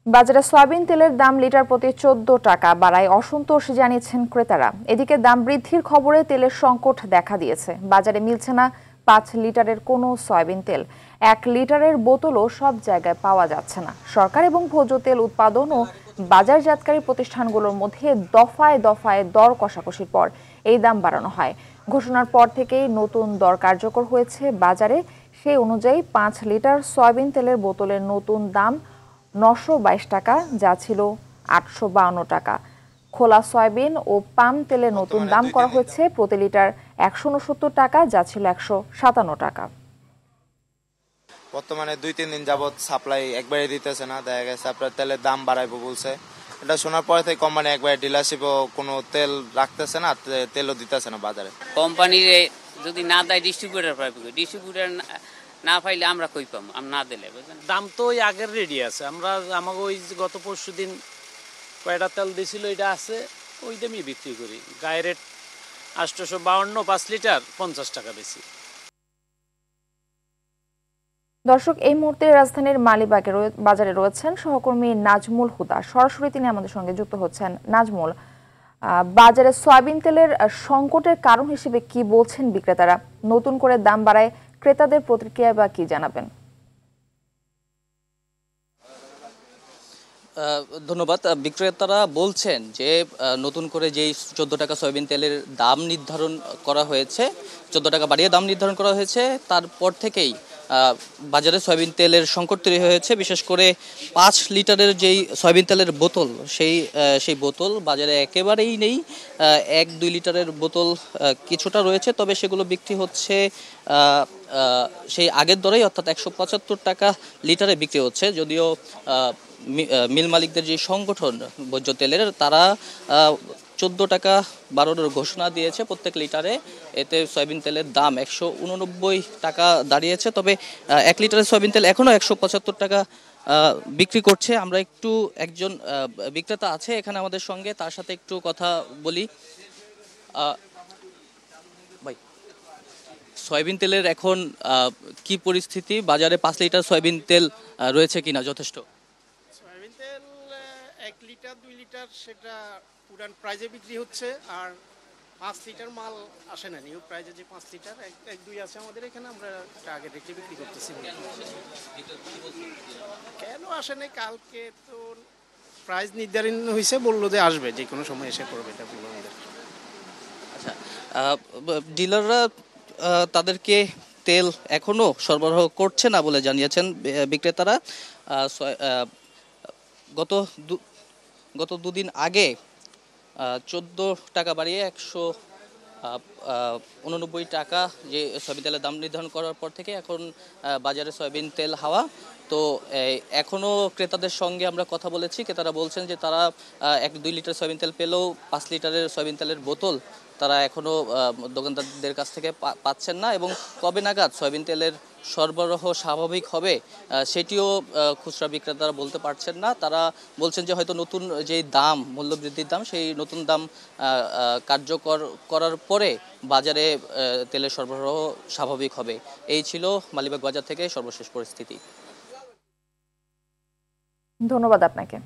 বাজারে সয়াবিন তেলের দাম লিটার প্রতি ১৪ টাকা বাড়ায় অসন্তোষ জানিয়েছেন ক্রেতারা। এদিকে দাম বৃদ্ধির খবরে তেলের সংকট দেখা দিয়েছে। বাজারে মিলছে না ৫ লিটারের কোনো সয়াবিন তেল। ১ লিটারের বোতলও সব জায়গায় পাওয়া যাচ্ছে না। সরকার এবং ভোজ্য তেল উৎপাদন ও বাজারজাতকারী প্রতিষ্ঠানগুলোর মধ্যে দফায় দফায় দর কষাকষির পর এই দাম বাড়ানো হয়। ঘোষণার পর থেকেই নতুন দর কার্যকর হয়েছে বাজারে। সেই অনুযায়ী ৫ লিটার সয়াবিন তেলের বোতলের নতুন দাম ৯২২ টাকা, যা ছিল ৮৫২ টাকা। খোলা সয়াবিন ও পাম তেলের নতুন দাম করা হয়েছে প্রতি লিটার ১৬৯ টাকা, যা ছিল ১৫৭ টাকা। বর্তমানে ২-৩ দিন যাবত সাপ্লাই একবারে দিতেছে না, দেখা গেছে আপনার তেলের দাম বাড়াইবো বলছে। এটা শোনার পরে থেকে কোম্পানি একবারে ডিলারশিপও কোনো তেল রাখতেছে না, তেলও দিতেছে না বাজারে। কোম্পানির যদি না দেয় ডিস্ট্রিবিউটার পাইবে, ডিস্ট্রিবিউটার না পাইলে আমরা কই পাবো? আমরা না দিলে দাম তো ওই আগের রেডি আছে। আমরা আমাকে ওই গত পরশু দিন কয়টা তেল দিয়েছিল এটা আছে, ওই দামই বিক্রি করি। গায়ে রেট ৮৫২, ৫ লিটার ৫০ টাকা বেশি। দর্শক, এই মুহূর্তে রাজধানীর মালিবাগের বাজারে রয়েছেন সহকর্মী নাজমুল হুদা। সরাসরি তিনি আমাদের সঙ্গে যুক্ত হচ্ছেন। নাজমুল, বাজারে সয়াবিন তেলের সংকটের কারণ হিসেবে কি বলছেন বিক্রেতারা? নতুন করে দাম বাড়ায় ক্রেতাদের প্রতিক্রিয়া বা কি জানাবেন? ধন্যবাদ। বিক্রেতারা বলছেন যে নতুন করে যেই ১৪ টাকা সয়াবিন তেলের দাম নির্ধারণ করা হয়েছে, ১৪ টাকা বাড়িয়ে দাম নির্ধারণ করা হয়েছে, তারপর থেকেই বাজারে সয়াবিন তেলের সংকট তৈরি হয়েছে। বিশেষ করে ৫ লিটারের যেই সয়াবিন তেলের বোতল, সেই বোতল বাজারে একেবারেই নেই। ১-২ লিটারের বোতল কিছুটা রয়েছে, তবে সেগুলো বিক্রি হচ্ছে সেই আগের দরেই, অর্থাৎ ১৭৫ টাকা লিটারে বিক্রি হচ্ছে। যদিও মিল মালিকদের যে সংগঠন ভোজ্য তেলের, তারা ১৪ টাকা বাড়ানোর ঘোষণা দিয়েছে প্রত্যেক লিটারে। এতে সয়াবিন তেলের দাম ১৮৯ টাকা দাঁড়িয়েছে। তবে ১ লিটারের সয়াবিন তেল এখনও ১৭৫ টাকা বিক্রি করছে। আমরা একজন বিক্রেতা আছে এখানে আমাদের সঙ্গে, তার সাথে একটু কথা বলি। ভাই, সয়াবিন তেলের এখন কি পরিস্থিতি? বাজারে ৫ লিটার সয়াবিন তেল রয়েছে কিনা যথেষ্ট? সয়াবিন তেল ১ লিটার ২ লিটার সেটা পুরান প্রাইজে বিক্রি হচ্ছে, আর ৫ লিটার মাল আসে না। নিউ প্রাইজে যে ৫ লিটার ১-২ আছে আমাদের এখানে, আমরা আগে রেখে বিক্রি করতেছি। কেন আসে নাই? কালকে তো প্রাইস নির্ধারণ হয়েছে, বললো যে আসবে, যে কোনো সময় এসে পড়বে, এটা বললো আমাদের। আচ্ছা, ডিলাররা তাদেরকে তেল এখনো সরবরাহ করছে না বলে জানিয়েছেন বিক্রেতারা। গত দুদিন আগে ১৪ টাকা বাড়িয়ে ১৮৯ টাকা যে সয়াবিন তেলের দাম নির্ধারণ করার পর থেকে এখন বাজারে সয়াবিন তেল হাওয়া। তো এখনও ক্রেতাদের সঙ্গে আমরা কথা বলেছি, ক্রেতারা বলছেন যে তারা ১-২ লিটার সয়াবিন তেল পেলেও ৫ লিটারের সয়াবিন তেলের বোতল তারা এখনও দোকানদারদের কাছ থেকে পাচ্ছেন না, এবং কবে নাগাদ সয়াবিন তেলের সরবরাহ স্বাভাবিক হবে সেটিও খুচরা বিক্রেতারা বলতে পারছেন না। তারা বলছেন যে হয়তো নতুন যে দাম, মূল্যবৃদ্ধির দাম, সেই নতুন দাম কার্যকর করার পরে বাজারে তেলের সরবরাহ স্বাভাবিক হবে। এই ছিল মালিবাগ বাজার থেকে সর্বশেষ পরিস্থিতি। ধন্যবাদ আপনাকে।